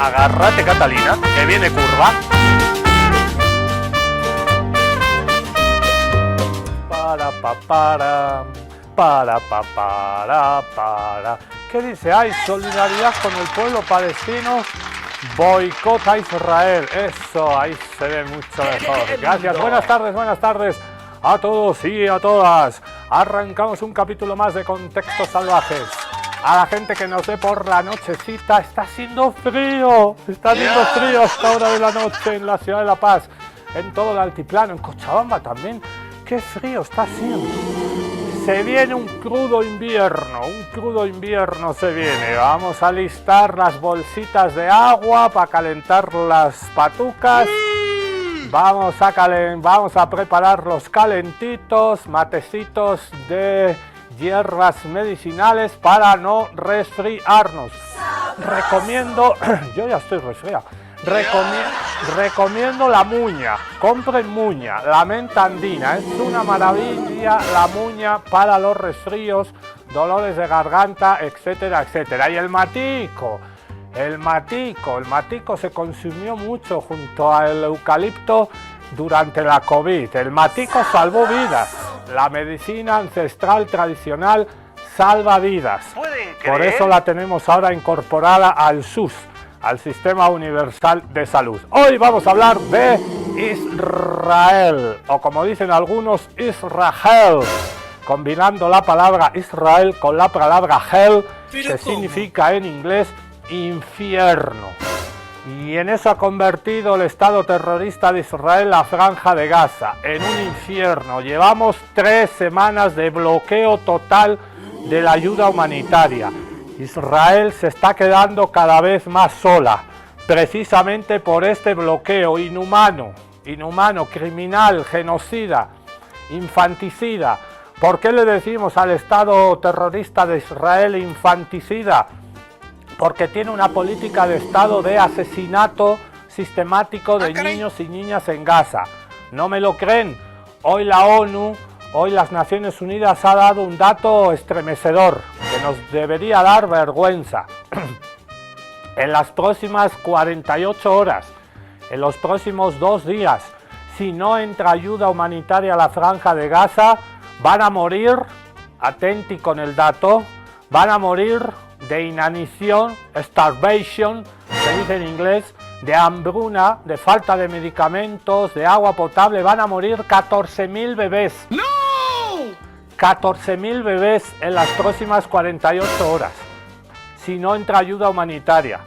Agárrate, Catalina, que viene curva. Para. ¿Qué dice? Hay solidaridad con el pueblo palestino. Boicot a Israel. Eso, ahí se ve mucho mejor. Gracias. Buenas tardes a todos y a todas. Arrancamos un capítulo más de Contextos Salvajes. A la gente que nos ve por la nochecita, está haciendo frío a esta hora de la noche en la ciudad de La Paz, en todo el altiplano, en Cochabamba también. Qué frío está haciendo. Se viene un crudo invierno se viene. Vamos a alistar las bolsitas de agua para calentar las patucas. Vamos a preparar los calentitos, matecitos de hierbas medicinales para no resfriarnos. Recomiendo, yo ya estoy resfriado. Recomiendo la muña, compren muña, la menta andina, es una maravilla la muña para los resfríos, dolores de garganta, etcétera, etcétera. Y el matico se consumió mucho junto al eucalipto durante la COVID. El matico salvó vidas, la medicina ancestral tradicional salva vidas. Por eso la tenemos ahora incorporada al SUS, al Sistema Universal de Salud. Hoy vamos a hablar de Israel, o como dicen algunos, Israel, combinando la palabra Israel con la palabra hell, que significa en inglés infierno. Y en eso ha convertido el Estado terrorista de Israel la Franja de Gaza en un infierno. Llevamos 3 semanas de bloqueo total de la ayuda humanitaria. Israel se está quedando cada vez más sola, precisamente por este bloqueo inhumano, criminal, genocida, infanticida. ¿Por qué le decimos al Estado terrorista de Israel infanticida? Porque tiene una política de Estado de asesinato sistemático de niños y niñas en Gaza. ¿No me lo creen? Hoy la ONU, hoy las Naciones Unidas ha dado un dato estremecedor que nos debería dar vergüenza. En las próximas 48 horas, en los próximos 2 días, si no entra ayuda humanitaria a la Franja de Gaza, van a morir, atenti con el dato, van a morir de inanición, starvation, se dice en inglés, de hambruna, de falta de medicamentos, de agua potable. Van a morir 14.000 bebés. ¡No! 14.000 bebés en las próximas 48 horas, si no entra ayuda humanitaria.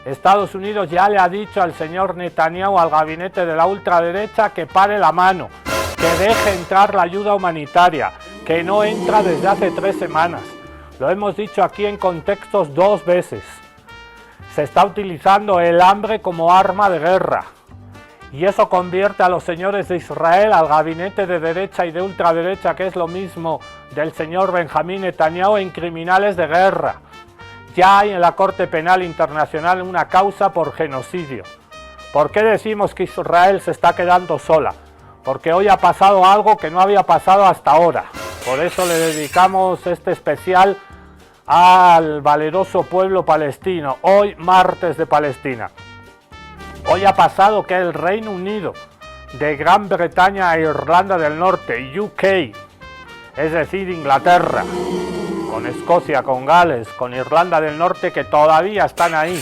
Estados Unidos ya le ha dicho al señor Netanyahu, al gabinete de la ultraderecha, que pare la mano, que deje entrar la ayuda humanitaria, que no entra desde hace 3 semanas. Lo hemos dicho aquí en Contextos 2 veces. Se está utilizando el hambre como arma de guerra. Y eso convierte a los señores de Israel, al gabinete de derecha y de ultraderecha, que es lo mismo del señor Benjamín Netanyahu, en criminales de guerra. Ya hay en la Corte Penal Internacional una causa por genocidio. ¿Por qué decimos que Israel se está quedando sola? Porque hoy ha pasado algo que no había pasado hasta ahora. Por eso le dedicamos este especial al valeroso pueblo palestino, hoy martes de Palestina. Hoy ha pasado que el Reino Unido, de Gran Bretaña e Irlanda del Norte, UK, es decir, Inglaterra, con Escocia, con Gales, con Irlanda del Norte, que todavía están ahí,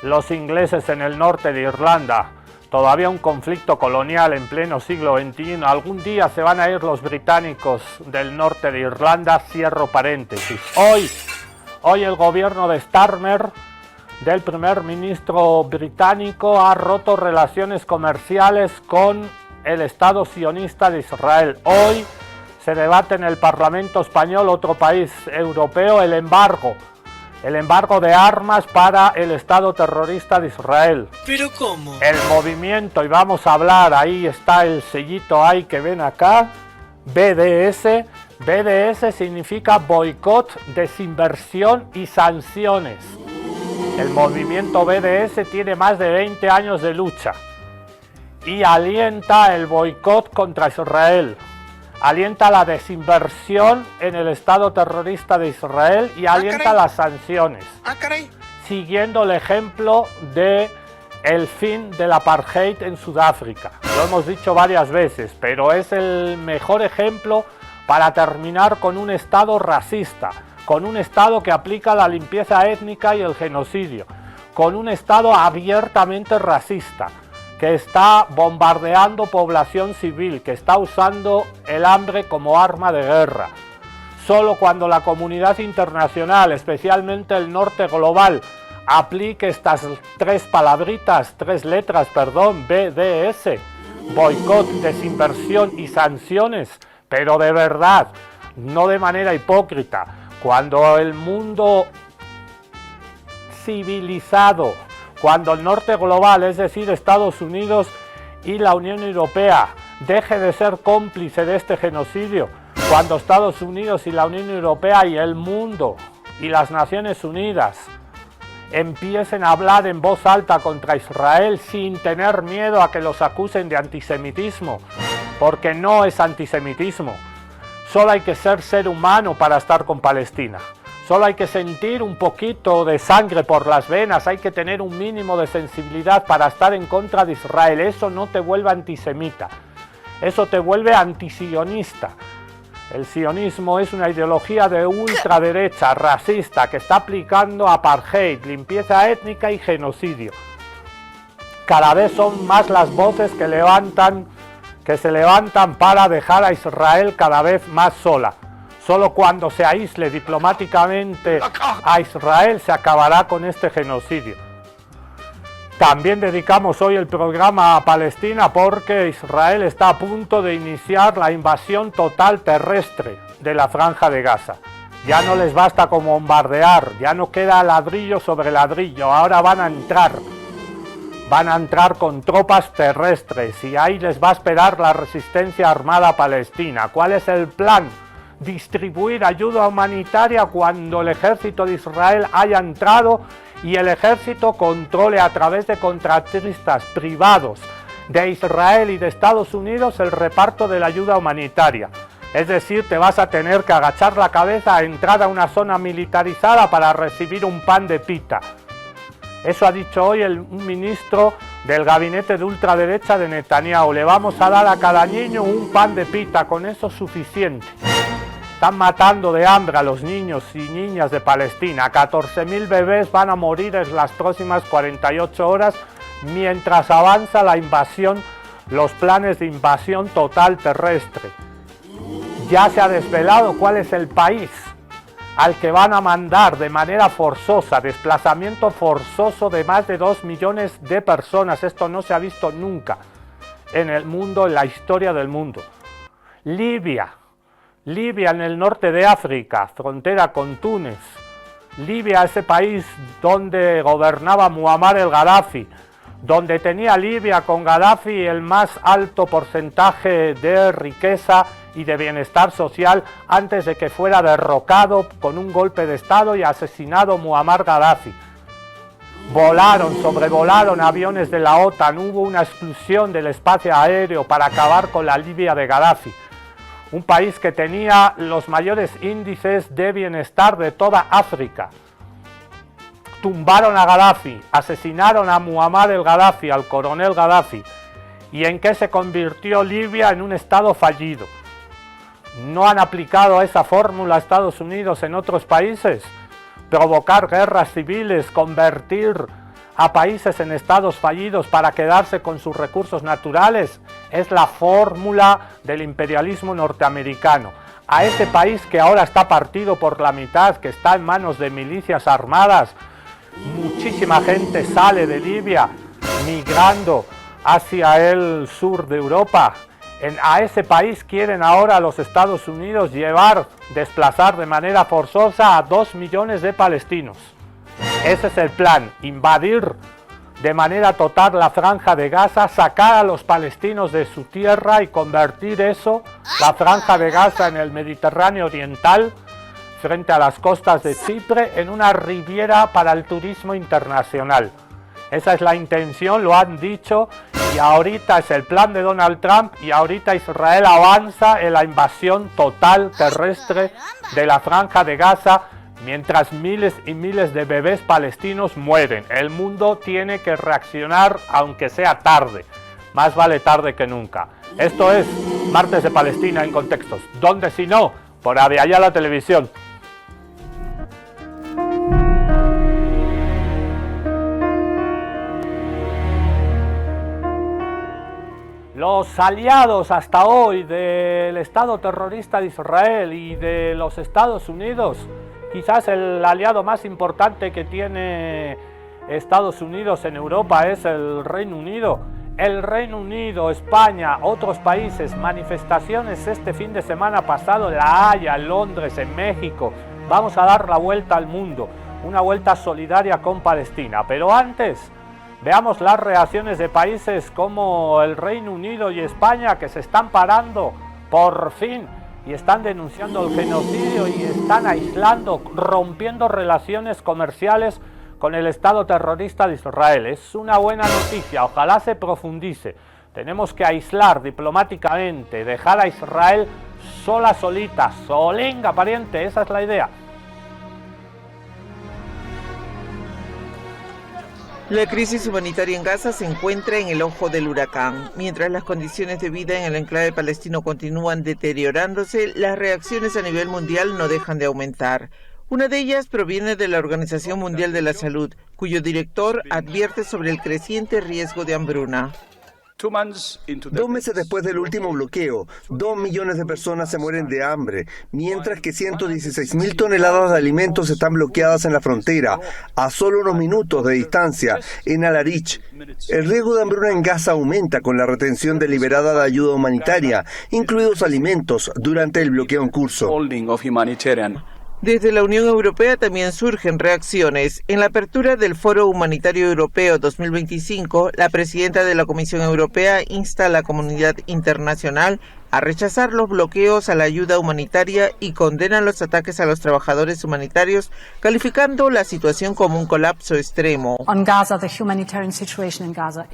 los ingleses en el norte de Irlanda, todavía un conflicto colonial en pleno siglo XXI. Algún día se van a ir los británicos del norte de Irlanda, cierro paréntesis. Hoy el gobierno de Starmer, del primer ministro británico, ha roto relaciones comerciales con el Estado sionista de Israel. Hoy se debate en el Parlamento español, otro país europeo, el embargo de armas para el Estado terrorista de Israel. ¿Pero cómo? El movimiento, y vamos a hablar, ahí está el sellito ahí que ven acá, BDS. BDS significa boicot, desinversión y sanciones. El movimiento BDS tiene más de 20 años de lucha y alienta el boicot contra Israel. Alienta la desinversión en el Estado terrorista de Israel y alienta las sanciones. siguiendo el ejemplo de el fin del apartheid en Sudáfrica. Lo hemos dicho varias veces, pero es el mejor ejemplo para terminar con un Estado racista, con un Estado que aplica la limpieza étnica y el genocidio, con un Estado abiertamente racista, que está bombardeando población civil, que está usando el hambre como arma de guerra. Solo cuando la comunidad internacional, especialmente el norte global, aplique estas tres letras, BDS, boicot, desinversión y sanciones, pero de verdad, no de manera hipócrita. Cuando el mundo civilizado, cuando el norte global, es decir, Estados Unidos y la Unión Europea, deje de ser cómplice de este genocidio, cuando Estados Unidos y la Unión Europea y el mundo y las Naciones Unidas empiecen a hablar en voz alta contra Israel sin tener miedo a que los acusen de antisemitismo, porque no es antisemitismo. Solo hay que ser humano para estar con Palestina. Solo hay que sentir un poquito de sangre por las venas, hay que tener un mínimo de sensibilidad para estar en contra de Israel. Eso no te vuelve antisemita, eso te vuelve antisionista. El sionismo es una ideología de ultraderecha, racista, que está aplicando apartheid, limpieza étnica y genocidio. Cada vez son más las voces que se levantan para dejar a Israel cada vez más sola. Solo cuando se aísle diplomáticamente a Israel se acabará con este genocidio. También dedicamos hoy el programa a Palestina porque Israel está a punto de iniciar la invasión total terrestre de la Franja de Gaza. Ya no les basta con bombardear, ya no queda ladrillo sobre ladrillo, ahora van a entrar con tropas terrestres y ahí les va a esperar la resistencia armada palestina. ¿Cuál es el plan? Distribuir ayuda humanitaria cuando el ejército de Israel haya entrado y el ejército controle a través de contratistas privados de Israel y de Estados Unidos el reparto de la ayuda humanitaria. Es decir, te vas a tener que agachar la cabeza a entrar a una zona militarizada para recibir un pan de pita. Eso ha dicho hoy un ministro del gabinete de ultraderecha de Netanyahu. Le vamos a dar a cada niño un pan de pita, con eso es suficiente. Están matando de hambre a los niños y niñas de Palestina. 14.000 bebés van a morir en las próximas 48 horas mientras avanza la invasión, los planes de invasión total terrestre. Ya se ha desvelado cuál es el país al que van a mandar de manera forzosa, desplazamiento forzoso de más de 2 millones de personas. Esto no se ha visto nunca en el mundo, en la historia del mundo. Libia en el norte de África, frontera con Túnez. Libia, ese país donde gobernaba Muammar el Gaddafi, donde tenía Libia con Gaddafi el más alto porcentaje de riqueza y de bienestar social antes de que fuera derrocado con un golpe de estado y asesinado Muammar Gaddafi. Sobrevolaron aviones de la OTAN, hubo una exclusión del espacio aéreo para acabar con la Libia de Gaddafi. Un país que tenía los mayores índices de bienestar de toda África. Tumbaron a Gaddafi, asesinaron a Muammar el Gaddafi, al coronel Gaddafi. ¿Y en qué se convirtió Libia? En un estado fallido. ¿No han aplicado esa fórmula a Estados Unidos en otros países? Provocar guerras civiles, convertir a países en estados fallidos para quedarse con sus recursos naturales, es la fórmula del imperialismo norteamericano. A ese país que ahora está partido por la mitad, que está en manos de milicias armadas, muchísima gente sale de Libia migrando hacia el sur de Europa. A ese país quieren ahora los Estados Unidos desplazar de manera forzosa a 2 millones de palestinos. Ese es el plan, invadir de manera total la Franja de Gaza, sacar a los palestinos de su tierra y convertir la Franja de Gaza en el Mediterráneo Oriental, frente a las costas de Chipre, en una riviera para el turismo internacional. Esa es la intención, lo han dicho, y ahorita es el plan de Donald Trump, y ahorita Israel avanza en la invasión total terrestre de la Franja de Gaza, mientras miles y miles de bebés palestinos mueren. El mundo tiene que reaccionar, aunque sea tarde. Más vale tarde que nunca. Esto es Martes de Palestina en Contextos. ¿Dónde si no? Por Aviala la Televisión. Los aliados hasta hoy del Estado terrorista de Israel y de los Estados Unidos, quizás el aliado más importante que tiene Estados Unidos en Europa es el Reino Unido. El Reino Unido, España, otros países, manifestaciones este fin de semana pasado en La Haya, en Londres, en México. Vamos a dar la vuelta al mundo, una vuelta solidaria con Palestina. Pero antes, veamos las reacciones de países como el Reino Unido y España, que se están parando por fin y están denunciando el genocidio y están aislando, rompiendo relaciones comerciales con el Estado terrorista de Israel. Es una buena noticia, ojalá se profundice. Tenemos que aislar diplomáticamente, dejar a Israel solita, solenga pariente, esa es la idea. La crisis humanitaria en Gaza se encuentra en el ojo del huracán. Mientras las condiciones de vida en el enclave palestino continúan deteriorándose, las reacciones a nivel mundial no dejan de aumentar. Una de ellas proviene de la Organización Mundial de la Salud, cuyo director advierte sobre el creciente riesgo de hambruna. 2 meses después del último bloqueo, 2 millones de personas se mueren de hambre, mientras que 116.000 toneladas de alimentos están bloqueadas en la frontera, a solo unos minutos de distancia, en Al-Arich. El riesgo de hambruna en Gaza aumenta con la retención deliberada de ayuda humanitaria, incluidos alimentos, durante el bloqueo en curso. Desde la Unión Europea también surgen reacciones. En la apertura del Foro Humanitario Europeo 2025, la presidenta de la Comisión Europea insta a la comunidad internacional a rechazar los bloqueos a la ayuda humanitaria y condena los ataques a los trabajadores humanitarios, calificando la situación como un colapso extremo.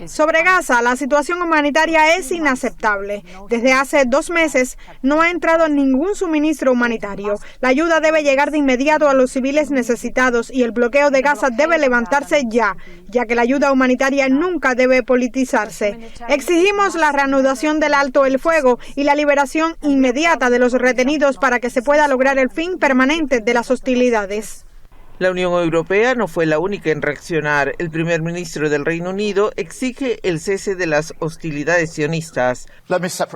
Sobre Gaza, la situación humanitaria es inaceptable. Desde hace 2 meses no ha entrado ningún suministro humanitario. La ayuda debe llegar de inmediato a los civiles necesitados y el bloqueo de Gaza debe levantarse ya que la ayuda humanitaria nunca debe politizarse. Exigimos la reanudación del alto el fuego y la liberación inmediata de los retenidos para que se pueda lograr el fin permanente de las hostilidades. La Unión Europea no fue la única en reaccionar. El primer ministro del Reino Unido exige el cese de las hostilidades sionistas.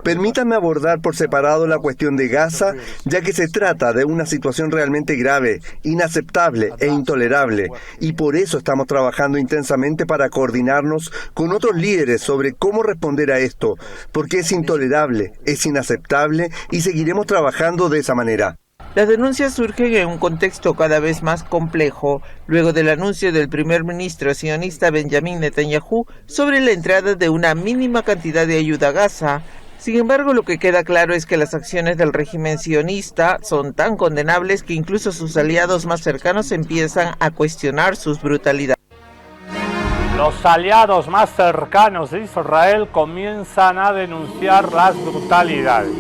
Permítanme abordar por separado la cuestión de Gaza, ya que se trata de una situación realmente grave, inaceptable e intolerable, y por eso estamos trabajando intensamente para coordinarnos con otros líderes sobre cómo responder a esto, porque es intolerable, es inaceptable y seguiremos trabajando de esa manera. Las denuncias surgen en un contexto cada vez más complejo, luego del anuncio del primer ministro sionista Benjamin Netanyahu sobre la entrada de una mínima cantidad de ayuda a Gaza. Sin embargo, lo que queda claro es que las acciones del régimen sionista son tan condenables que incluso sus aliados más cercanos empiezan a cuestionar sus brutalidades. Los aliados más cercanos de Israel comienzan a denunciar las brutalidades.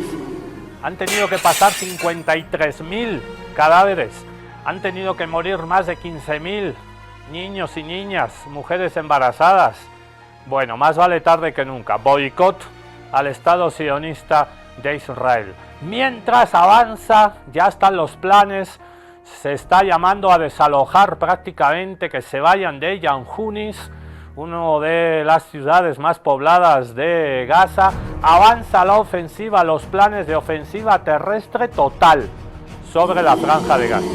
Han tenido que pasar 53.000 cadáveres, han tenido que morir más de 15.000 niños y niñas, mujeres embarazadas. Bueno, más vale tarde que nunca. Boicot al Estado sionista de Israel. Mientras avanza, ya están los planes, se está llamando a desalojar prácticamente, que se vayan de Khan Yunis, una de las ciudades más pobladas de Gaza. Avanza la ofensiva, los planes de ofensiva terrestre total sobre la franja de Gaza.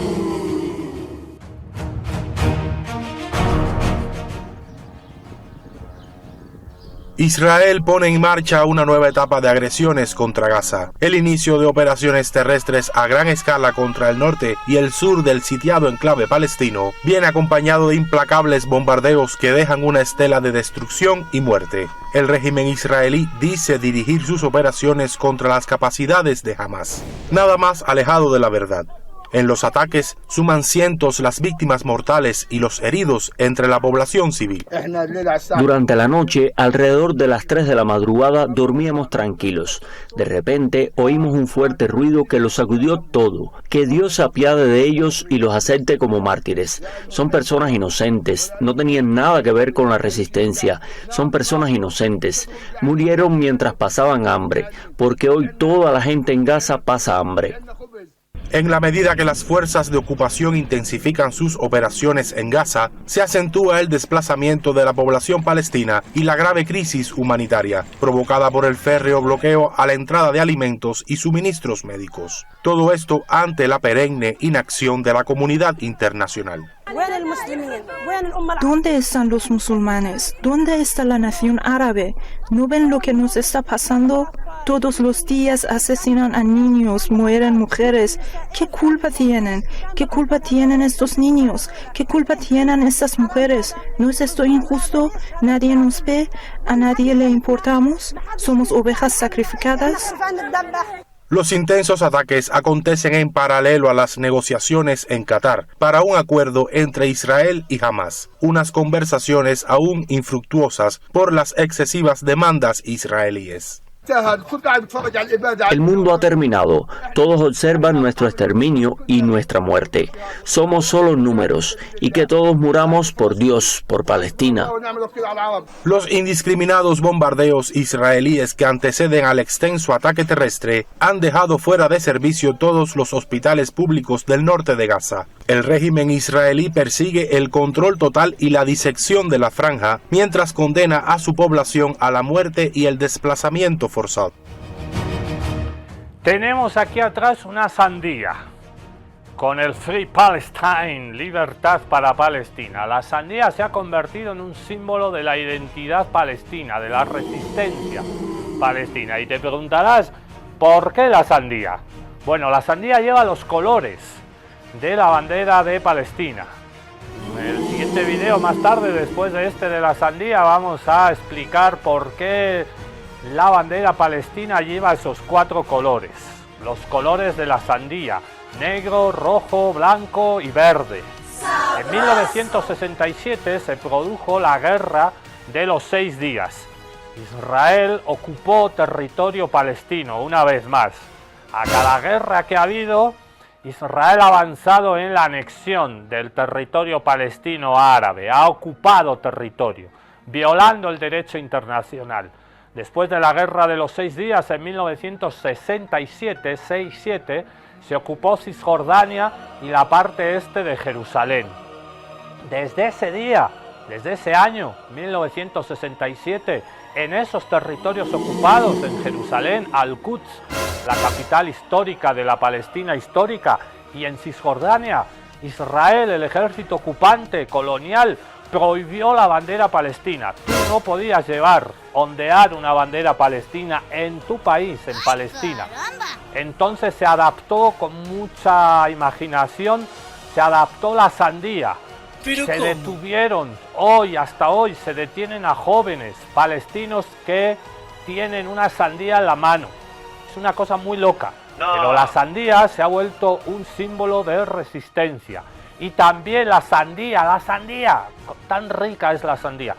Israel pone en marcha una nueva etapa de agresiones contra Gaza. El inicio de operaciones terrestres a gran escala contra el norte y el sur del sitiado enclave palestino viene acompañado de implacables bombardeos que dejan una estela de destrucción y muerte. El régimen israelí dice dirigir sus operaciones contra las capacidades de Hamás. Nada más alejado de la verdad. En los ataques suman cientos las víctimas mortales y los heridos entre la población civil. Durante la noche, alrededor de las 3 de la madrugada, dormíamos tranquilos. De repente, oímos un fuerte ruido que los sacudió todo. Que Dios se apiade de ellos y los acepte como mártires. Son personas inocentes, no tenían nada que ver con la resistencia. Son personas inocentes. Murieron mientras pasaban hambre, porque hoy toda la gente en Gaza pasa hambre. En la medida que las fuerzas de ocupación intensifican sus operaciones en Gaza, se acentúa el desplazamiento de la población palestina y la grave crisis humanitaria, provocada por el férreo bloqueo a la entrada de alimentos y suministros médicos. Todo esto ante la perenne inacción de la comunidad internacional. ¿Dónde están los musulmanes? ¿Dónde está la nación árabe? ¿No ven lo que nos está pasando? Todos los días asesinan a niños, mueren mujeres. ¿Qué culpa tienen? ¿Qué culpa tienen estos niños? ¿Qué culpa tienen estas mujeres? ¿No es esto injusto? ¿Nadie nos ve? ¿A nadie le importamos? ¿Somos ovejas sacrificadas? Los intensos ataques acontecen en paralelo a las negociaciones en Qatar para un acuerdo entre Israel y Hamás, unas conversaciones aún infructuosas por las excesivas demandas israelíes. El mundo ha terminado. Todos observan nuestro exterminio y nuestra muerte. Somos solo números, y que todos muramos por Dios, por Palestina. Los indiscriminados bombardeos israelíes que anteceden al extenso ataque terrestre han dejado fuera de servicio todos los hospitales públicos del norte de Gaza. El régimen israelí persigue el control total y la disección de la franja, mientras condena a su población a la muerte y el desplazamiento forzado. Tenemos aquí atrás una sandía con el Free Palestine, libertad para Palestina. La sandía se ha convertido en un símbolo de la identidad palestina, de la resistencia palestina. Y te preguntarás, ¿por qué la sandía? Bueno, la sandía lleva los colores de la bandera de Palestina. En el siguiente video, más tarde, después de este de la sandía, vamos a explicar por qué la bandera palestina lleva esos 4 colores, los colores de la sandía: negro, rojo, blanco y verde. En 1967 se produjo la guerra de los 6 días. Israel ocupó territorio palestino una vez más. A cada guerra que ha habido, Israel ha avanzado en la anexión del territorio palestino árabe, ha ocupado territorio, violando el derecho internacional. Después de la guerra de los 6 días, en 1967, se ocupó Cisjordania y la parte este de Jerusalén. Desde ese día, desde ese año, 1967, en esos territorios ocupados, en Jerusalén, Al-Quds, la capital histórica de la Palestina histórica, y en Cisjordania, Israel, el ejército ocupante colonial, prohibió la bandera palestina. Tú no podías ondear una bandera palestina en tu país, en Palestina. Entonces se adaptó con mucha imaginación, se adaptó la sandía. Se detuvieron, hasta hoy se detienen a jóvenes palestinos que tienen una sandía en la mano. Es una cosa muy loca, pero la sandía se ha vuelto un símbolo de resistencia. Y también la sandía, tan rica es la sandía.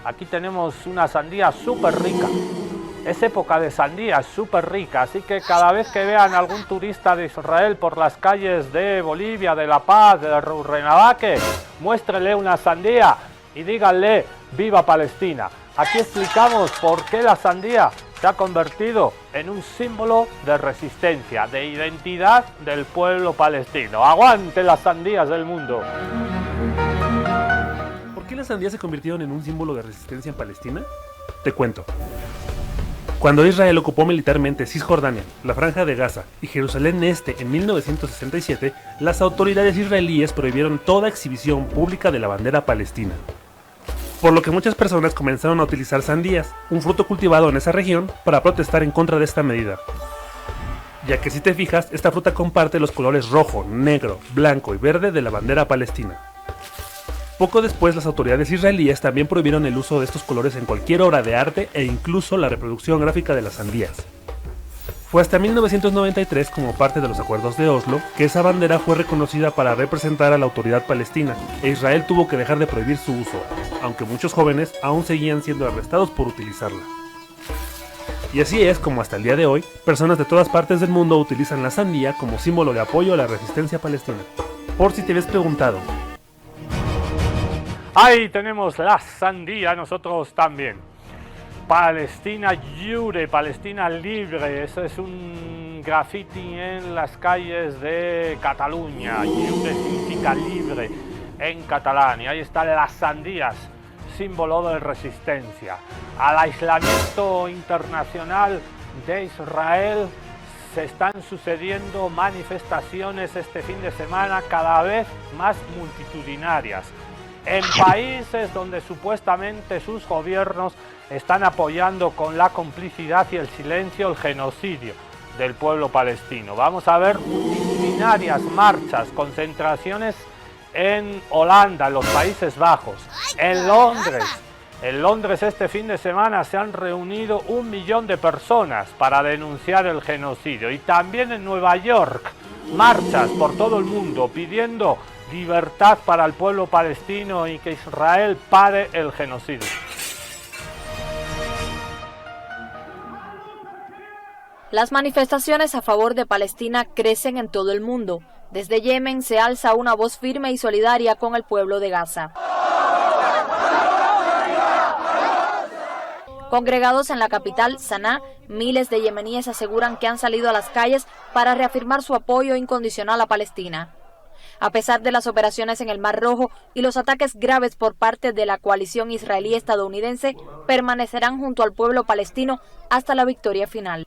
Aquí tenemos una sandía súper rica. Es época de sandía, súper rica. Así que cada vez que vean algún turista de Israel por las calles de Bolivia, de La Paz, de Rurrenabaque, muéstrele una sandía y díganle ¡Viva Palestina! Aquí explicamos por qué la sandía se ha convertido en un símbolo de resistencia, de identidad del pueblo palestino. ¡Aguante las sandías del mundo! ¿Por qué las sandías se convirtieron en un símbolo de resistencia en Palestina? Te cuento. Cuando Israel ocupó militarmente Cisjordania, la Franja de Gaza y Jerusalén Este en 1967, las autoridades israelíes prohibieron toda exhibición pública de la bandera palestina. Por lo que muchas personas comenzaron a utilizar sandías, un fruto cultivado en esa región, para protestar en contra de esta medida. Ya que si te fijas, esta fruta comparte los colores rojo, negro, blanco y verde de la bandera palestina. Poco después, las autoridades israelíes también prohibieron el uso de estos colores en cualquier obra de arte e incluso la reproducción gráfica de las sandías. Fue hasta 1993, como parte de los acuerdos de Oslo, que esa bandera fue reconocida para representar a la autoridad palestina, e Israel tuvo que dejar de prohibir su uso, aunque muchos jóvenes aún seguían siendo arrestados por utilizarla. Y así es como hasta el día de hoy, personas de todas partes del mundo utilizan la sandía como símbolo de apoyo a la resistencia palestina. Por si te habías preguntado. Ahí tenemos la sandía, nosotros también. Palestina Lliure, Palestina libre, eso es un graffiti en las calles de Cataluña. Lliure significa libre en catalán, y ahí están las sandías, símbolo de resistencia. Al aislamiento internacional de Israel se están sucediendo manifestaciones este fin de semana cada vez más multitudinarias en países donde supuestamente sus gobiernos están apoyando con la complicidad y el silencio el genocidio del pueblo palestino. Vamos a ver multitudinarias marchas, concentraciones en Holanda, en los Países Bajos, en Londres. En Londres este fin de semana se han reunido 1 millón de personas para denunciar el genocidio. Y también en Nueva York, marchas por todo el mundo pidiendo libertad para el pueblo palestino y que Israel pare el genocidio. Las manifestaciones a favor de Palestina crecen en todo el mundo. Desde Yemen se alza una voz firme y solidaria con el pueblo de Gaza. Congregados en la capital, Saná, miles de yemeníes aseguran que han salido a las calles para reafirmar su apoyo incondicional a Palestina. A pesar de las operaciones en el Mar Rojo y los ataques graves por parte de la coalición israelí-estadounidense, permanecerán junto al pueblo palestino hasta la victoria final.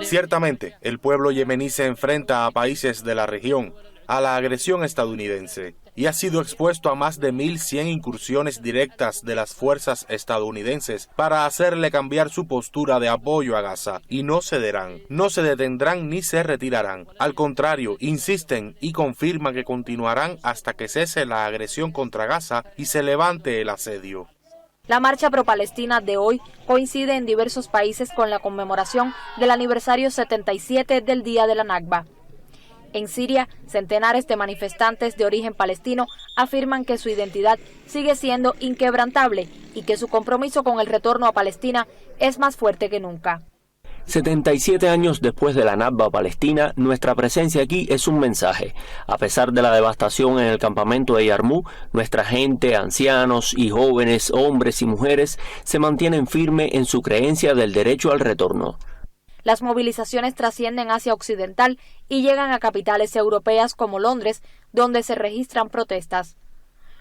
Ciertamente, el pueblo yemení se enfrenta a países de la región, a la agresión estadounidense, y ha sido expuesto a más de 1.100 incursiones directas de las fuerzas estadounidenses para hacerle cambiar su postura de apoyo a Gaza, y no cederán, no se detendrán ni se retirarán. Al contrario, insisten y confirman que continuarán hasta que cese la agresión contra Gaza y se levante el asedio. La marcha pro-palestina de hoy coincide en diversos países con la conmemoración del aniversario 77 del Día de la Nakba. En Siria, centenares de manifestantes de origen palestino afirman que su identidad sigue siendo inquebrantable y que su compromiso con el retorno a Palestina es más fuerte que nunca. 77 años después de la Nakba palestina, nuestra presencia aquí es un mensaje. A pesar de la devastación en el campamento de Yarmuk, nuestra gente, ancianos y jóvenes, hombres y mujeres, se mantienen firmes en su creencia del derecho al retorno. Las movilizaciones trascienden Asia Occidental y llegan a capitales europeas como Londres, donde se registran protestas.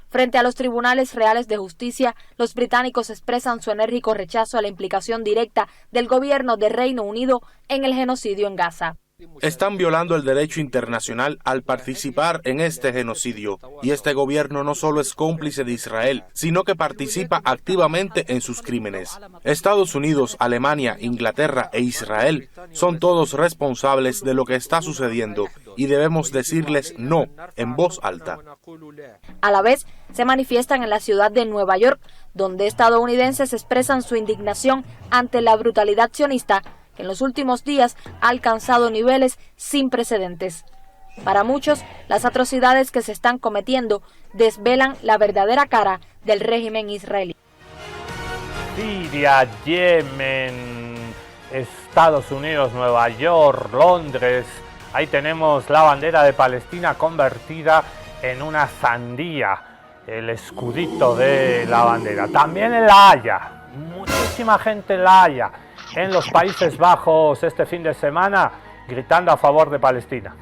Frente a los tribunales reales de justicia, los británicos expresan su enérgico rechazo a la implicación directa del gobierno de Reino Unido en el genocidio en Gaza. Están violando el derecho internacional al participar en este genocidio, y este gobierno no solo es cómplice de Israel, sino que participa activamente en sus crímenes. Estados Unidos, Alemania, Inglaterra e Israel son todos responsables de lo que está sucediendo, y debemos decirles no en voz alta. A la vez, se manifiestan en la ciudad de Nueva York, donde estadounidenses expresan su indignación ante la brutalidad sionista que en los últimos días ha alcanzado niveles sin precedentes. Para muchos, las atrocidades que se están cometiendo desvelan la verdadera cara del régimen israelí. Siria, Yemen, Estados Unidos, Nueva York, Londres. Ahí tenemos la bandera de Palestina convertida en una sandía, el escudito de la bandera. También en La Haya, muchísima gente en La Haya, en los Países Bajos este fin de semana, gritando a favor de Palestina.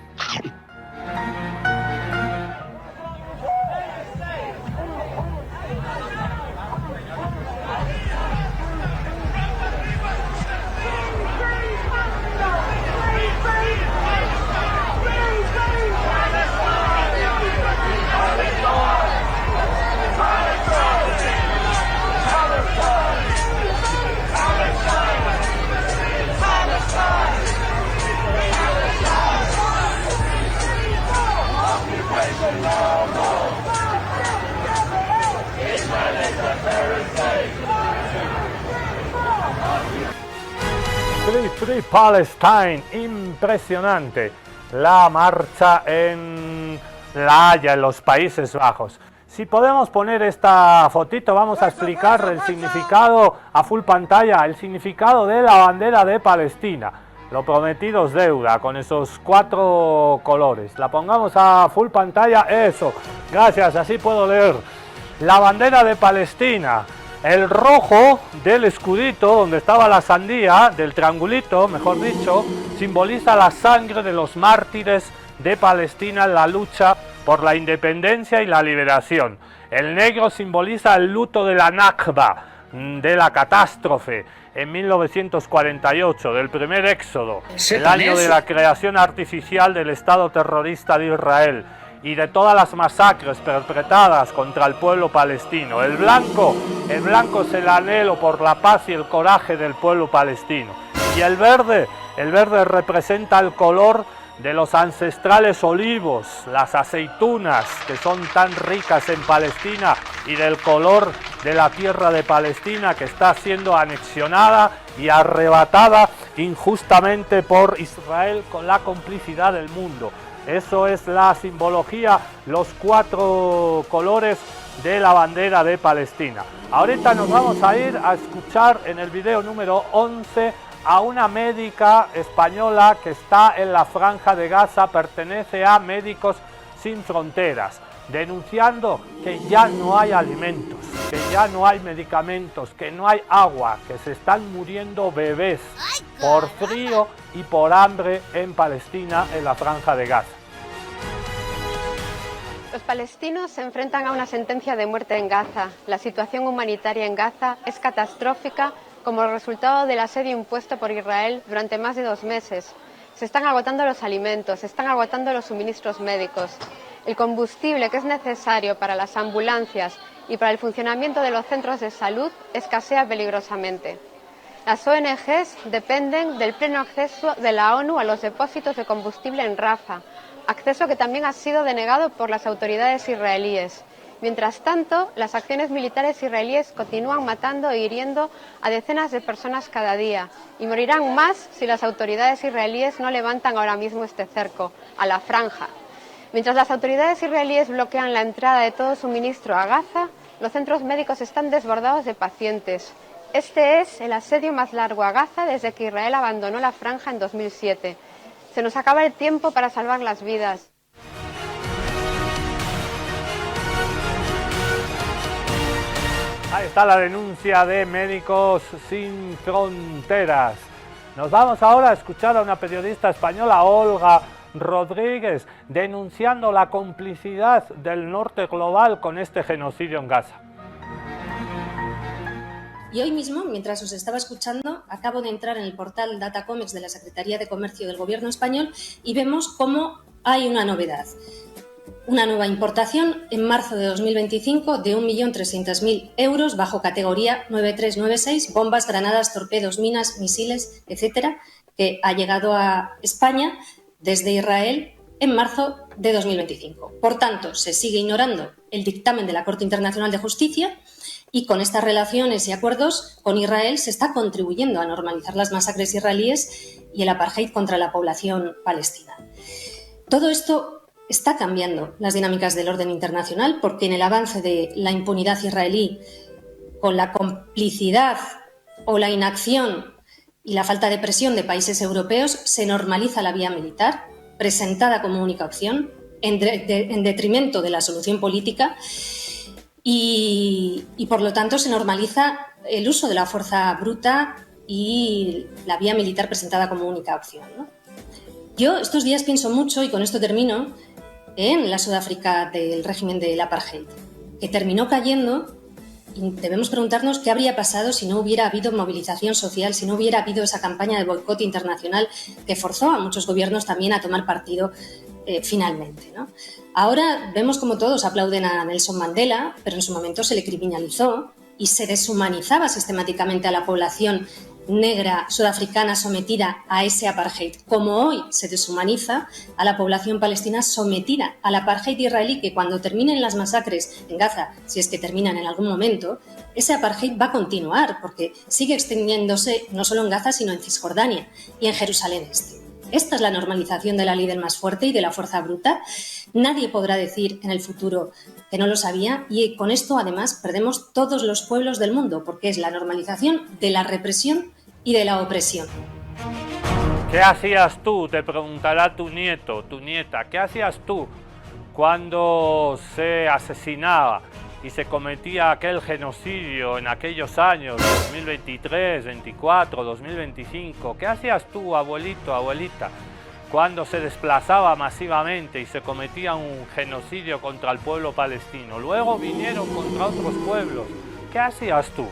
Free Free Palestine, impresionante la marcha en La Haya, en los Países Bajos. Si podemos poner esta fotito, vamos a explicar el significado a full pantalla, el significado de la bandera de Palestina. Lo prometido es deuda, con esos 4 colores. La pongamos a full pantalla, eso, gracias, así puedo leer. La bandera de Palestina, el rojo del escudito, donde estaba la sandía, del triangulito, mejor dicho, simboliza la sangre de los mártires de Palestina en la lucha por la independencia y la liberación. El negro simboliza el luto de la Nakba, de la catástrofe en 1948, del primer éxodo, el año de la creación artificial del Estado terrorista de Israel y de todas las masacres perpetradas contra el pueblo palestino. El blanco es el anhelo por la paz y el coraje del pueblo palestino. Y el verde representa el color de los ancestrales olivos, las aceitunas que son tan ricas en Palestina, y del color de la tierra de Palestina que está siendo anexionada y arrebatada injustamente por Israel con la complicidad del mundo. Eso es la simbología, los 4 colores de la bandera de Palestina. Ahorita nos vamos a ir a escuchar en el video número 11 a una médica española que está en la Franja de Gaza, pertenece a Médicos Sin Fronteras, denunciando que ya no hay alimentos, que ya no hay medicamentos, que no hay agua, que se están muriendo bebés por frío y por hambre en Palestina, en la Franja de Gaza. Los palestinos se enfrentan a una sentencia de muerte en Gaza. La situación humanitaria en Gaza es catastrófica como resultado del asedio impuesto por Israel durante más de 2 meses. Se están agotando los alimentos, se están agotando los suministros médicos. El combustible que es necesario para las ambulancias y para el funcionamiento de los centros de salud escasea peligrosamente. Las ONGs dependen del pleno acceso de la ONU a los depósitos de combustible en Rafah, acceso que también ha sido denegado por las autoridades israelíes. Mientras tanto, las acciones militares israelíes continúan matando e hiriendo a decenas de personas cada día, y morirán más si las autoridades israelíes no levantan ahora mismo este cerco a la franja. Mientras las autoridades israelíes bloquean la entrada de todo suministro a Gaza, los centros médicos están desbordados de pacientes. Este es el asedio más largo a Gaza desde que Israel abandonó la franja en 2007. Se nos acaba el tiempo para salvar las vidas. Ahí está la denuncia de Médicos Sin Fronteras. Nos vamos ahora a escuchar a una periodista española, Olga Rodríguez, denunciando la complicidad del norte global con este genocidio en Gaza. Y hoy mismo, mientras os estaba escuchando, acabo de entrar en el portal Datacomex de la Secretaría de Comercio del Gobierno español y vemos cómo hay una novedad. Una nueva importación en marzo de 2025 de 1.300.000 euros bajo categoría 9396, bombas, granadas, torpedos, minas, misiles, etcétera, que ha llegado a España desde Israel en marzo de 2025. Por tanto, se sigue ignorando el dictamen de la Corte Internacional de Justicia y con estas relaciones y acuerdos con Israel se está contribuyendo a normalizar las masacres israelíes y el apartheid contra la población palestina. Todo esto está cambiando las dinámicas del orden internacional porque en el avance de la impunidad israelí, con la complicidad o la inacción y la falta de presión de países europeos, se normaliza la vía militar, presentada como única opción, en detrimento de la solución política y por lo tanto se normaliza el uso de la fuerza bruta y la vía militar presentada como única opción, ¿no? Yo estos días pienso mucho, y con esto termino, en la Sudáfrica del régimen del apartheid, que terminó cayendo, y debemos preguntarnos qué habría pasado si no hubiera habido movilización social, si no hubiera habido esa campaña de boicot internacional que forzó a muchos gobiernos también a tomar partido finalmente, ¿no? Ahora vemos como todos aplauden a Nelson Mandela, pero en su momento se le criminalizó y se deshumanizaba sistemáticamente a la población negra sudafricana sometida a ese apartheid, como hoy se deshumaniza a la población palestina sometida al apartheid israelí, que cuando terminen las masacres en Gaza, si es que terminan en algún momento, ese apartheid va a continuar porque sigue extendiéndose no solo en Gaza, sino en Cisjordania y en Jerusalén Este. Esta es la normalización de la ley del más fuerte y de la fuerza bruta. Nadie podrá decir en el futuro que no lo sabía, y con esto además perdemos todos los pueblos del mundo, porque es la normalización de la represión y de la opresión. ¿Qué hacías tú? Te preguntará tu nieto, tu nieta. ¿Qué hacías tú cuando se asesinaba y se cometía aquel genocidio en aquellos años, 2023, 24, 2025? ¿Qué hacías tú, abuelito, abuelita, cuando se desplazaba masivamente y se cometía un genocidio contra el pueblo palestino? Luego vinieron contra otros pueblos. ¿Qué hacías tú?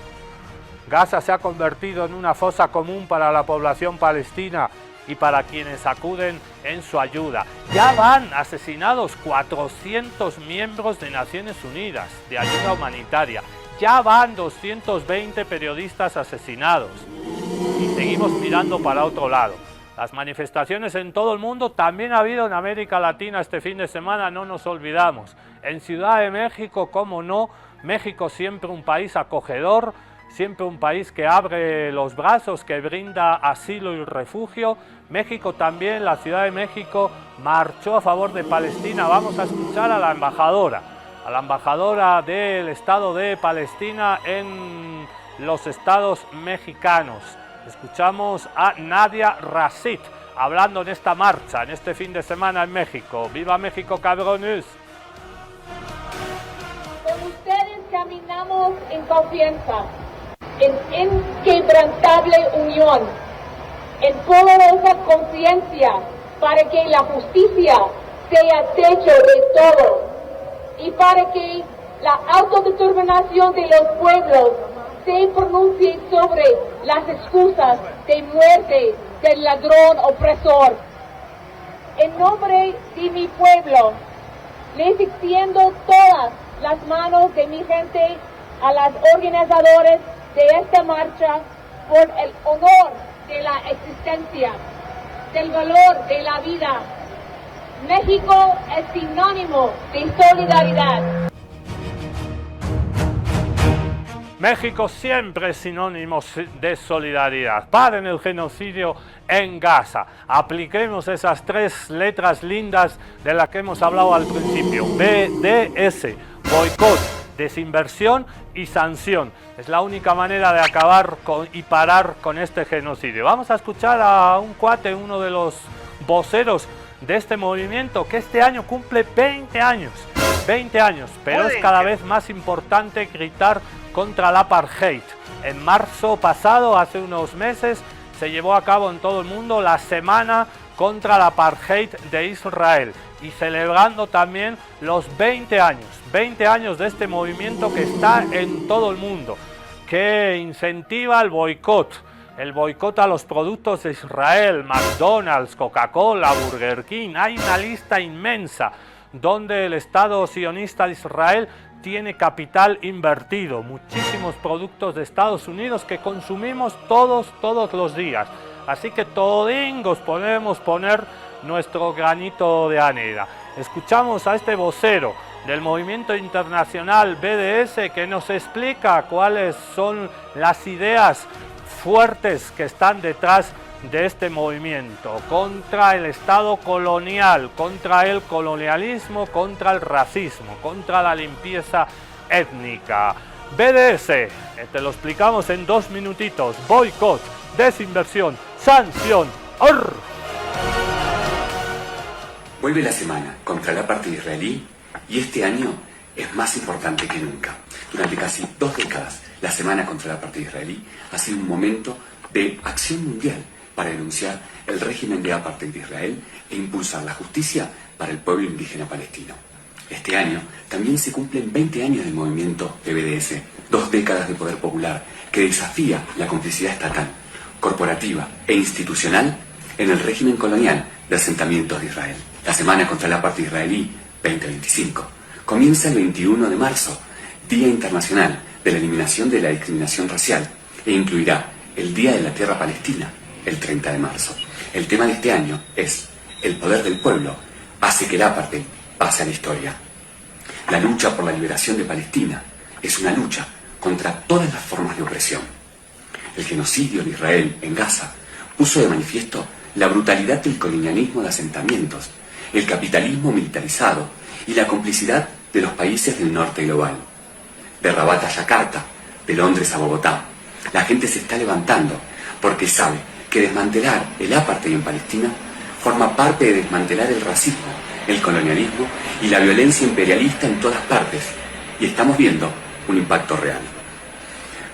Gaza se ha convertido en una fosa común para la población palestina y para quienes acuden en su ayuda. Ya van asesinados 400 miembros de Naciones Unidas de ayuda humanitaria. Ya van 220 periodistas asesinados. Y seguimos mirando para otro lado. Las manifestaciones en todo el mundo también ha habido en América Latina este fin de semana, no nos olvidamos. En Ciudad de México, cómo no, México siempre un país acogedor, siempre un país que abre los brazos, que brinda asilo y refugio. México también, la Ciudad de México marchó a favor de Palestina. Vamos a escuchar a la embajadora del Estado de Palestina en los estados mexicanos. Escuchamos a Nadia Rashid hablando en esta marcha, en este fin de semana en México. ¡Viva México, cabrones! Con ustedes caminamos en confianza, en inquebrantable unión, en poderosa conciencia, para que la justicia sea techo de todos y para que la autodeterminación de los pueblos se pronuncie sobre las excusas de muerte del ladrón opresor. En nombre de mi pueblo, les extiendo todas las manos de mi gente a los organizadores de esta marcha por el honor de la existencia, del valor de la vida. México es sinónimo de solidaridad. México siempre es sinónimo de solidaridad. Paren el genocidio en Gaza. Apliquemos esas 3 letras lindas de las que hemos hablado al principio. BDS, boicot, desinversión y sanción. Es la única manera de acabar y parar con este genocidio. Vamos a escuchar a un cuate, uno de los voceros de este movimiento, que este año cumple 20 años. 20 años, pero es cada vez más importante gritar contra el apartheid. En marzo pasado, hace unos meses, se llevó a cabo en todo el mundo la semana contra el apartheid de Israel, y celebrando también los 20 años de este movimiento que está en todo el mundo, que incentiva el boicot a los productos de Israel, McDonald's, Coca-Cola, Burger King. Hay una lista inmensa donde el Estado sionista de Israel tiene capital invertido, muchísimos productos de Estados Unidos que consumimos todos los días. Así que todos podemos poner nuestro granito de arena. Escuchamos a este vocero del movimiento internacional BDS que nos explica cuáles son las ideas fuertes que están detrás de este movimiento contra el Estado colonial, contra el colonialismo, contra el racismo, contra la limpieza étnica. BDS, te lo explicamos en 2 minutitos. Boicot, desinversión, sanción. ¡Arr! Vuelve la semana contra el apartheid israelí y este año es más importante que nunca. Durante casi 2 décadas, la semana contra el apartheid israelí ha sido un momento de acción mundial para denunciar el régimen de apartheid de Israel e impulsar la justicia para el pueblo indígena palestino. Este año también se cumplen 20 años del movimiento de BDS, 2 décadas de poder popular que desafía la complicidad estatal, corporativa e institucional en el régimen colonial de asentamientos de Israel. La semana contra el apartheid israelí 2025 comienza el 21 de marzo, Día Internacional de la Eliminación de la Discriminación Racial, e incluirá el Día de la Tierra Palestina, el 30 de marzo. El tema de este año es: el poder del pueblo hace que el apartheid pase a la historia. La lucha por la liberación de Palestina es una lucha contra todas las formas de opresión. El genocidio de Israel en Gaza puso de manifiesto la brutalidad del colonialismo de asentamientos, el capitalismo militarizado y la complicidad de los países del norte global. De Rabat a Yakarta, de Londres a Bogotá, la gente se está levantando porque sabe que desmantelar el apartheid en Palestina forma parte de desmantelar el racismo, el colonialismo y la violencia imperialista en todas partes, y estamos viendo un impacto real.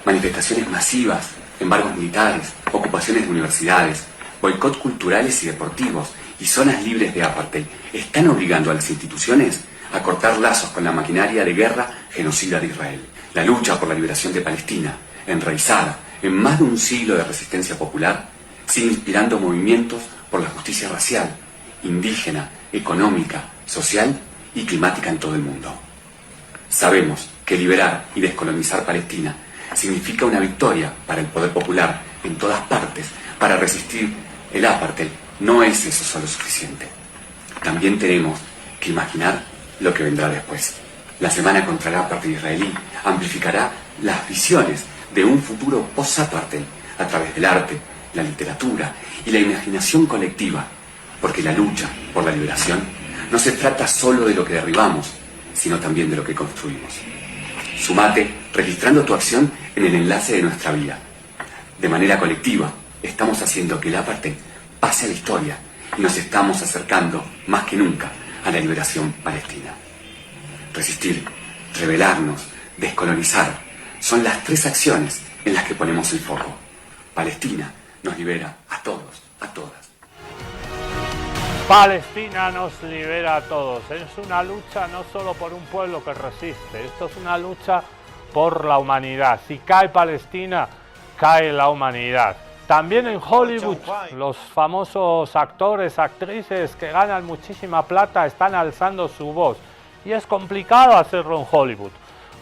Manifestaciones masivas, embargos militares, ocupaciones de universidades, boicot culturales y deportivos y zonas libres de apartheid están obligando a las instituciones a cortar lazos con la maquinaria de guerra genocida de Israel. La lucha por la liberación de Palestina, enraizada en más de un siglo de resistencia popular, sigue inspirando movimientos por la justicia racial, indígena, económica, social y climática en todo el mundo. Sabemos que liberar y descolonizar Palestina significa una victoria para el poder popular en todas partes para resistir el apartheid. No es eso solo suficiente. También tenemos que imaginar lo que vendrá después. La Semana contra el Apartheid israelí amplificará las visiones de un futuro post-apartheid a través del arte, la literatura y la imaginación colectiva, porque la lucha por la liberación no se trata solo de lo que derribamos, sino también de lo que construimos. Sumate registrando tu acción en el enlace de nuestra vida. De manera colectiva, estamos haciendo que el apartheid pase a la historia y nos estamos acercando más que nunca a la liberación palestina. Resistir, rebelarnos, descolonizar son las tres acciones en las que ponemos el foco. Palestina nos libera a todos, a todas. Palestina nos libera a todos. Es una lucha no solo por un pueblo que resiste, esto es una lucha por la humanidad. Si cae Palestina, cae la humanidad. También en Hollywood, los famosos actores, actrices que ganan muchísima plata están alzando su voz. Y es complicado hacerlo en Hollywood,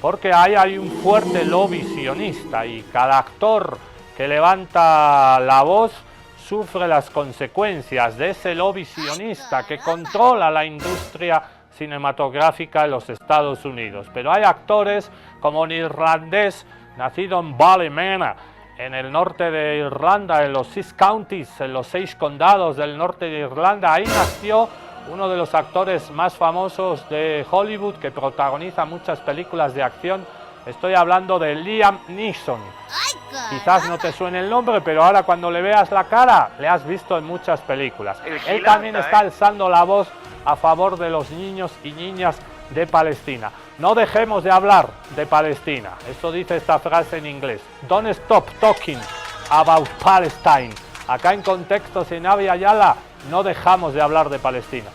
porque hay un fuerte lobby sionista y cada actor que levanta la voz sufre las consecuencias de ese lobby sionista que controla la industria cinematográfica en los Estados Unidos. Pero hay actores como un irlandés nacido en Ballymena, en el norte de Irlanda, en los 6 counties, en los 6 condados del norte de Irlanda. Ahí nació uno de los actores más famosos de Hollywood que protagoniza muchas películas de acción. Estoy hablando de Liam Neeson. Quizás no te suene el nombre, pero ahora cuando le veas la cara, le has visto en muchas películas. Él también está alzando la voz a favor de los niños y niñas de Palestina. No dejemos de hablar de Palestina. Eso dice esta frase en inglés. Don't stop talking about Palestine. Acá en Contextos en Ave Ayala no dejamos de hablar de Palestina.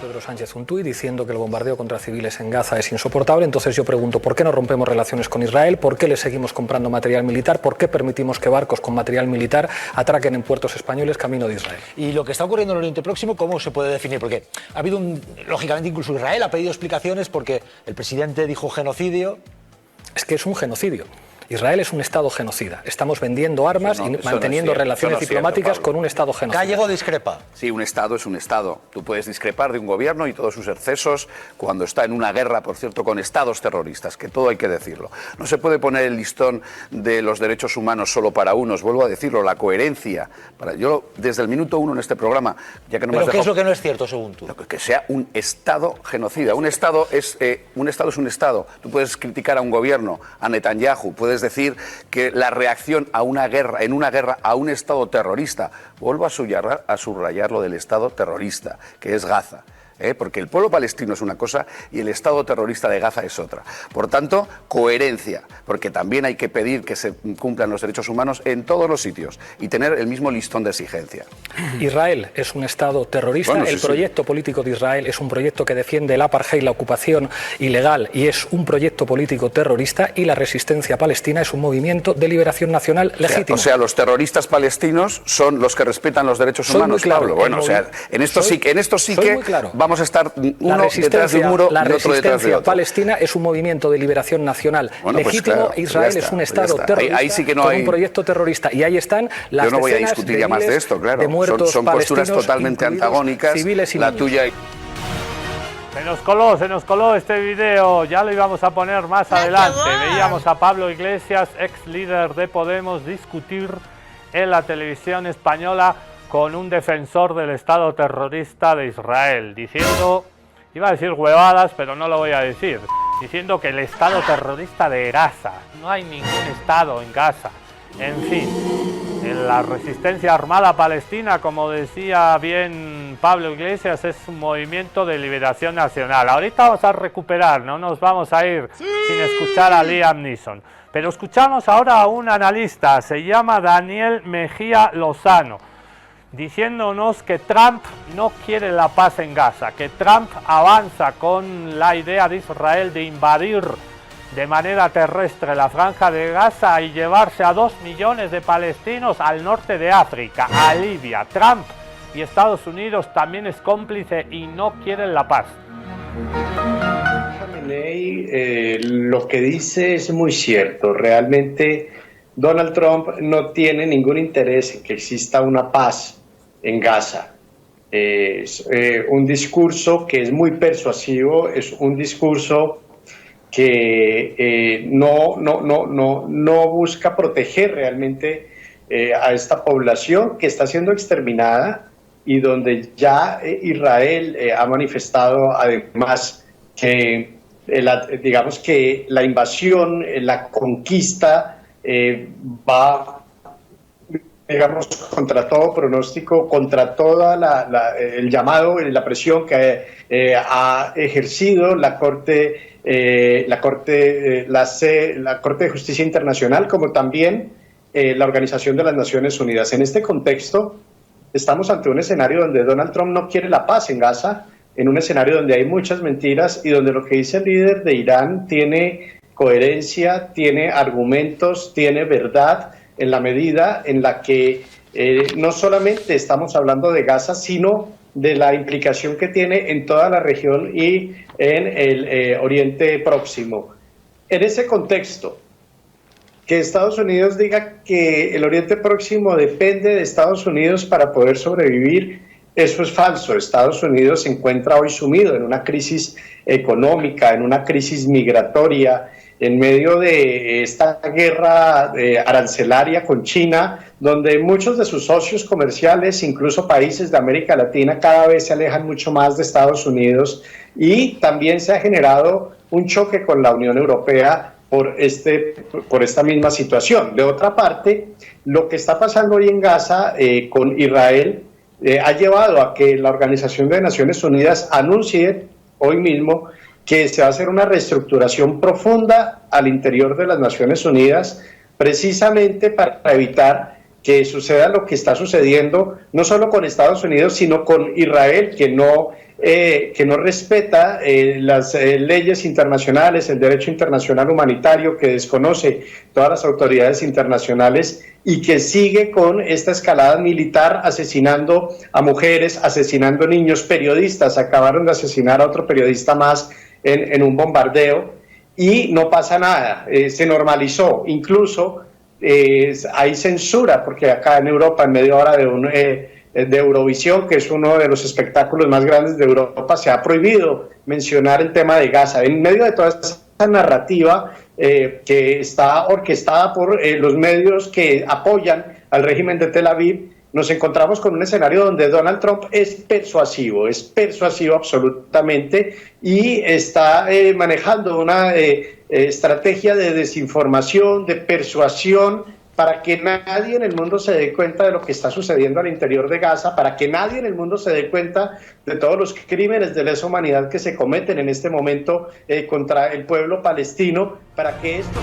Pedro Sánchez un tuit diciendo que el bombardeo contra civiles en Gaza es insoportable. Entonces yo pregunto, ¿por qué no rompemos relaciones con Israel? ¿Por qué le seguimos comprando material militar? ¿Por qué permitimos que barcos con material militar atraquen en puertos españoles camino de Israel? Y lo que está ocurriendo en el Oriente Próximo, ¿cómo se puede definir? Porque ha habido lógicamente incluso Israel ha pedido explicaciones porque el presidente dijo genocidio. Es que es un genocidio. Israel es un Estado genocida. Estamos vendiendo armas y manteniendo relaciones diplomáticas con un Estado genocida. Gallego discrepa. Sí, un Estado es un Estado. Tú puedes discrepar de un gobierno y todos sus excesos cuando está en una guerra, por cierto, con Estados terroristas, que todo hay que decirlo. No se puede poner el listón de los derechos humanos solo para unos. Vuelvo a decirlo, la coherencia. Yo, desde el minuto 1 en este programa, ya que no me has dejado... ¿Pero qué es lo que no es cierto, según tú? Que sea un Estado genocida. Un Estado es un Estado. Tú puedes criticar a un gobierno, a Netanyahu, puedes decir que la reacción a una guerra, a un Estado terrorista, vuelvo a subrayar lo del Estado terrorista, que es Gaza. Porque el pueblo palestino es una cosa y el Estado terrorista de Gaza es otra. Por tanto, coherencia, porque también hay que pedir que se cumplan los derechos humanos en todos los sitios y tener el mismo listón de exigencia. Israel es un Estado terrorista. Bueno, sí, el proyecto político de Israel es un proyecto que defiende el apartheid, la ocupación ilegal, y es un proyecto político terrorista, y la resistencia palestina es un movimiento de liberación nacional legítimo. O sea, los terroristas palestinos son los que respetan los derechos humanos, claro, Pablo. Bueno, o sea, en esto sí que vamos vamos a estar uno detrás de un muro y otro detrás de otro. La resistencia palestina es un movimiento de liberación nacional legítimo. Claro, Israel es un Estado terrorista ahí sí que no con hay un proyecto terrorista. Y ahí están las Yo no voy a discutir ya más de esto, claro. Son posturas totalmente antagónicas, la tuya y... Se nos coló este video, ya lo íbamos a poner más adelante. Veíamos a Pablo Iglesias, ex líder de Podemos, discutir en la televisión española con un defensor del Estado terrorista de Israel, diciendo, iba a decir huevadas, pero no lo voy a decir, diciendo que el Estado terrorista de Gaza, no hay ningún Estado en Gaza. En fin, en la resistencia armada palestina, como decía bien Pablo Iglesias, es un movimiento de liberación nacional. Ahorita vamos a recuperar, no nos vamos a ir sin escuchar a Liam Neeson. Pero escuchamos ahora a un analista, se llama Daniel Mejía Lozano, diciéndonos que Trump no quiere la paz en Gaza, que Trump avanza con la idea de Israel de invadir de manera terrestre la franja de Gaza y llevarse a 2 millones de palestinos al norte de África, a Libia. Trump y Estados Unidos también es cómplice y no quieren la paz. Lo que dice es muy cierto. Realmente Donald Trump no tiene ningún interés en que exista una paz en Gaza. Es un discurso que es muy persuasivo, es un discurso que no busca proteger realmente a esta población que está siendo exterminada y donde ya Israel ha manifestado además que digamos que la invasión, la conquista va, digamos, contra todo pronóstico, contra toda el llamado, la presión que ha ejercido la Corte de Justicia Internacional, como también la Organización de las Naciones Unidas. En este contexto, estamos ante un escenario donde Donald Trump no quiere la paz en Gaza, en un escenario donde hay muchas mentiras y donde lo que dice el líder de Irán tiene coherencia, tiene argumentos, tiene verdad, en la medida en la que no solamente estamos hablando de Gaza, sino de la implicación que tiene en toda la región y en el Oriente Próximo. En ese contexto, que Estados Unidos diga que el Oriente Próximo depende de Estados Unidos para poder sobrevivir, eso es falso. Estados Unidos se encuentra hoy sumido en una crisis económica, en una crisis migratoria, en medio de esta guerra arancelaria con China, donde muchos de sus socios comerciales, incluso países de América Latina, cada vez se alejan mucho más de Estados Unidos, y también se ha generado un choque con la Unión Europea por esta misma situación. De otra parte, lo que está pasando hoy en Gaza con Israel ha llevado a que la Organización de Naciones Unidas anuncie hoy mismo que se va a hacer una reestructuración profunda al interior de las Naciones Unidas, precisamente para evitar que suceda lo que está sucediendo, no solo con Estados Unidos, sino con Israel, que no respeta las leyes internacionales, el derecho internacional humanitario, que desconoce todas las autoridades internacionales y que sigue con esta escalada militar, asesinando a mujeres, asesinando niños. Periodistas acabaron de asesinar a otro periodista más en un bombardeo y no pasa nada, se normalizó. Incluso hay censura, porque acá en Europa, en media hora de Eurovisión, que es uno de los espectáculos más grandes de Europa, se ha prohibido mencionar el tema de Gaza. En medio de toda esta narrativa que está orquestada por los medios que apoyan al régimen de Tel Aviv, nos encontramos con un escenario donde Donald Trump es persuasivo absolutamente, y está manejando una estrategia de desinformación, de persuasión, para que nadie en el mundo se dé cuenta de lo que está sucediendo al interior de Gaza, para que nadie en el mundo se dé cuenta de todos los crímenes de lesa humanidad que se cometen en este momento contra el pueblo palestino, para que esto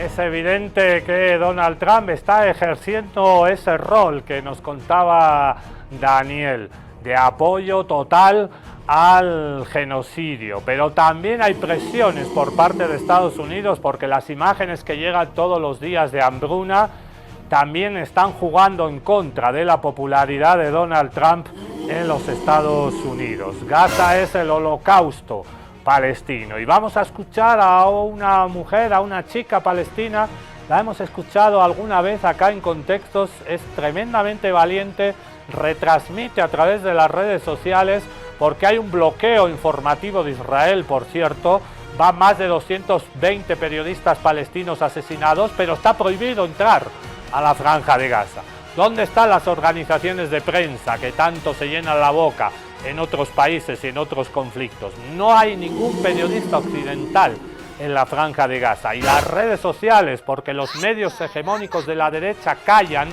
Es evidente que Donald Trump está ejerciendo ese rol que nos contaba Daniel, de apoyo total al genocidio, pero también hay presiones por parte de Estados Unidos, porque las imágenes que llegan todos los días de hambruna también están jugando en contra de la popularidad de Donald Trump en los Estados Unidos. Gaza es el holocausto palestino. Y vamos a escuchar a una mujer, a una chica palestina. La hemos escuchado alguna vez acá en contextos, es tremendamente valiente, retransmite a través de las redes sociales, porque hay un bloqueo informativo de Israel, por cierto. Van más de 220 periodistas palestinos asesinados, pero está prohibido entrar a la Franja de Gaza. ¿Dónde están las organizaciones de prensa que tanto se llenan la boca en otros países y en otros conflictos? No hay ningún periodista occidental en la Franja de Gaza. Y las redes sociales, porque los medios hegemónicos de la derecha callan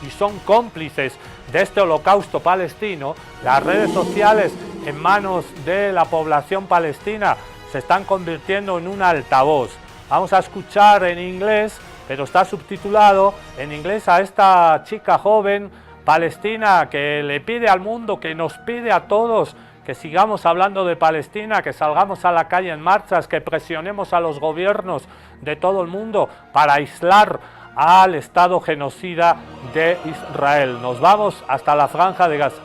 y son cómplices de este holocausto palestino, las redes sociales en manos de la población palestina se están convirtiendo en un altavoz. Vamos a escuchar en inglés, pero está subtitulado en inglés, a esta chica joven palestina que le pide al mundo, que nos pide a todos que sigamos hablando de Palestina, que salgamos a la calle en marchas, que presionemos a los gobiernos de todo el mundo para aislar al Estado genocida de Israel. Nos vamos hasta la Franja de Gaza.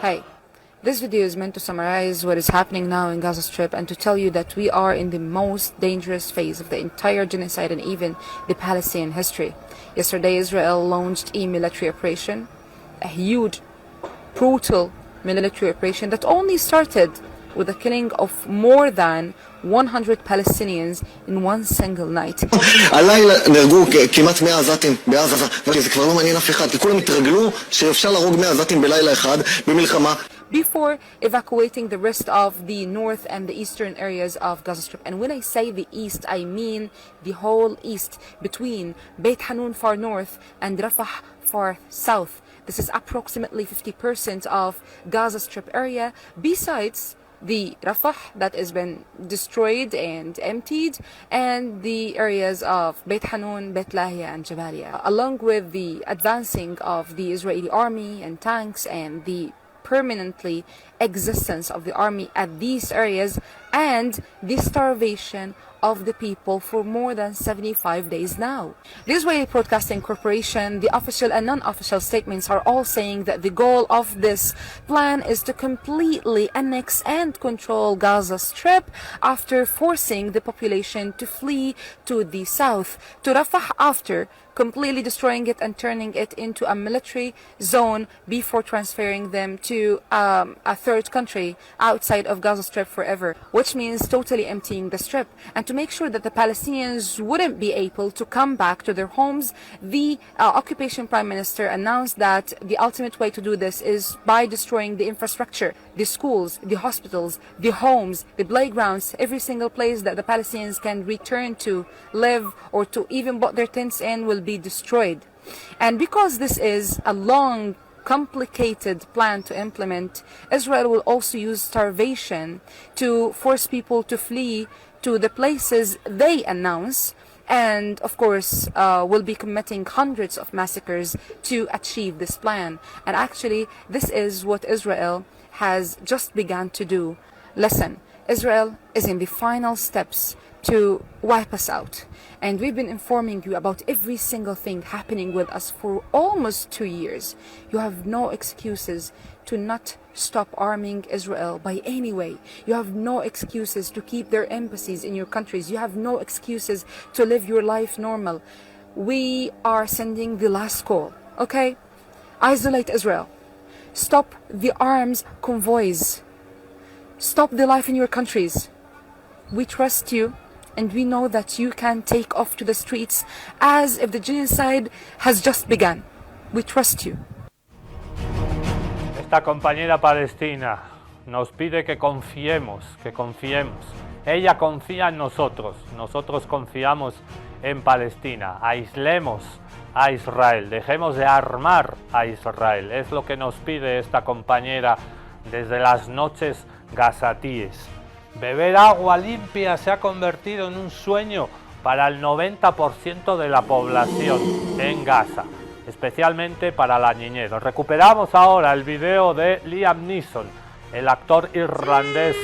Hi. This video is meant to summarize what is happening now in Gaza Strip and to tell you that we are in the most dangerous phase of the entire genocide and even the Palestinian history. Yesterday, Israel launched a military operation, a huge, brutal military operation that only started with the killing of more than 100 Palestinians in one single night. הלילה נהרגו כמעט 100 עזתים בעזה, וזה כבר לא מעניין אף אחד, כי כולם התרגלו שאפשר להרוג 100 עזתים בלילה אחד במלחמה. Before evacuating the rest of the north and the eastern areas of Gaza Strip. And when I say the east, I mean the whole east, between Beit Hanun far north and Rafah far south. This is approximately 50% of Gaza Strip area, besides the Rafah that has been destroyed and emptied, and the areas of Beit Hanun, Beit Lahia and Jabalia. Along with the advancing of the Israeli army and tanks and the permanently existence of the army at these areas, and the starvation of the people for more than 75 days now. The Israeli Broadcasting Corporation, the official and non-official statements are all saying that the goal of this plan is to completely annex and control Gaza Strip after forcing the population to flee to the south, to Rafah, after completely destroying it and turning it into a military zone before transferring them to a third country outside of Gaza Strip forever, which means totally emptying the strip. And to make sure that the Palestinians wouldn't be able to come back to their homes, the occupation prime minister announced that the ultimate way to do this is by destroying the infrastructure, the schools, the hospitals, the homes, the playgrounds, every single place that the Palestinians can return to live or to even put their tents in will be destroyed. And because this is a long, complicated plan to implement, Israel will also use starvation to force people to flee to the places they announce, and of course will be committing hundreds of massacres to achieve this plan. And actually, this is what Israel has just begun to do. Listen, Israel is in the final steps to wipe us out. And we've been informing you about every single thing happening with us for almost 2 years. You have no excuses to not stop arming Israel by any way. You have no excuses to keep their embassies in your countries. You have no excuses to live your life normal. We are sending the last call, okay? Isolate Israel. Stop the arms convoys. Stop the life in your countries. We trust you, and we know that you can take off to the streets as if the genocide has just begun. We trust you. Esta compañera palestina nos pide que confiemos, que confiemos. Ella confía en nosotros, nosotros confiamos en Palestina. Aislemos a Israel, dejemos de armar a Israel. Es lo que nos pide esta compañera desde las noches gazatíes. Beber agua limpia se ha convertido en un sueño para el 90% de la población en Gaza, especialmente para la niñez. Recuperamos ahora el video de Liam Neeson, el actor irlandés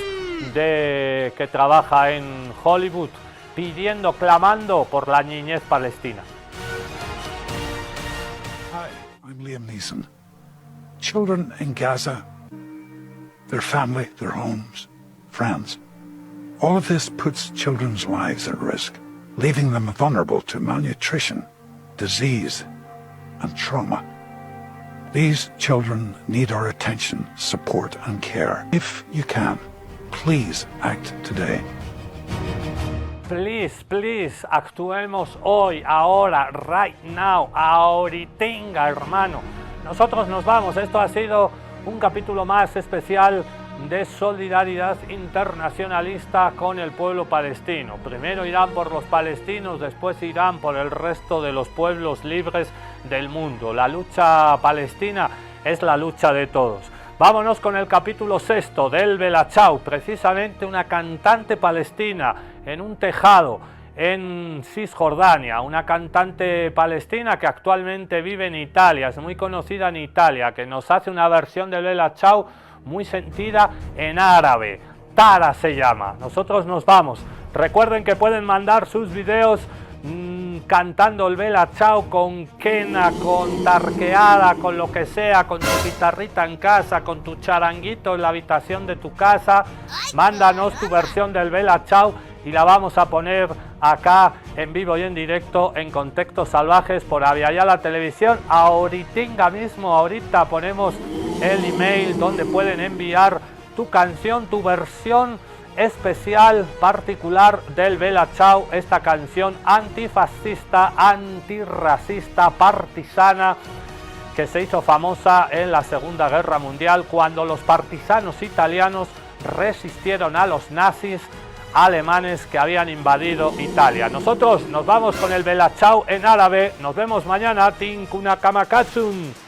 que trabaja en Hollywood, pidiendo, clamando por la niñez palestina. Hi, I'm Liam Neeson. children in Gaza, their family, their homes, friends. All of this puts children's lives at risk, leaving them vulnerable to malnutrition, disease, and trauma. These children need our attention, support, and care. If you can, please act today. Please, please, actuemos hoy, ahora, right now, ahoritinga, hermano. Nosotros nos vamos. Esto ha sido un capítulo más especial de solidaridad internacionalista con el pueblo palestino. Primero irán por los palestinos, después irán por el resto de los pueblos libres del mundo. La lucha palestina es la lucha de todos. Vámonos con el capítulo 6 del Bella Ciao, precisamente una cantante palestina en un tejado en Cisjordania, una cantante palestina que actualmente vive en Italia, es muy conocida en Italia, que nos hace una versión del Bella Ciao muy sentida en árabe. Tara se llama. Nosotros nos vamos. Recuerden que pueden mandar sus videos cantando el Bella Ciao con quena, con tarqueada, con lo que sea, con tu guitarrita en casa, con tu charanguito en la habitación de tu casa. Mándanos tu versión del Bella Ciao y la vamos a poner acá en vivo y en directo en Contextos Salvajes por Aviala Televisión. Ahorita mismo, ahorita ponemos el email donde pueden enviar tu canción, tu versión especial, particular del Bella Ciao, esta canción antifascista, antirracista, partisana, que se hizo famosa en la Segunda Guerra Mundial cuando los partisanos italianos resistieron a los nazis alemanes que habían invadido Italia. Nosotros nos vamos con el Bella Ciao en árabe. Nos vemos mañana. Tinkuna Kamakatsun.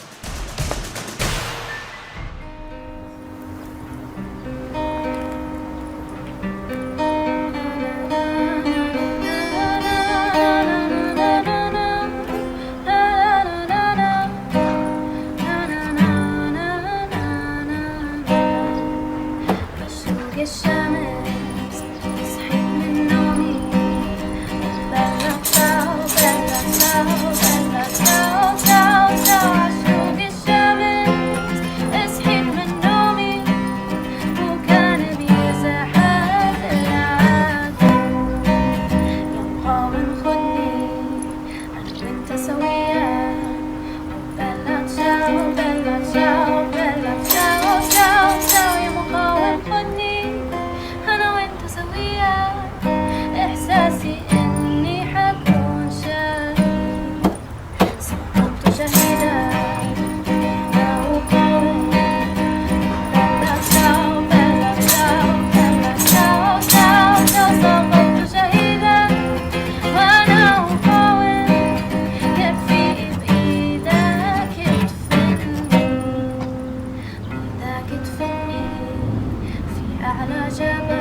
على جبل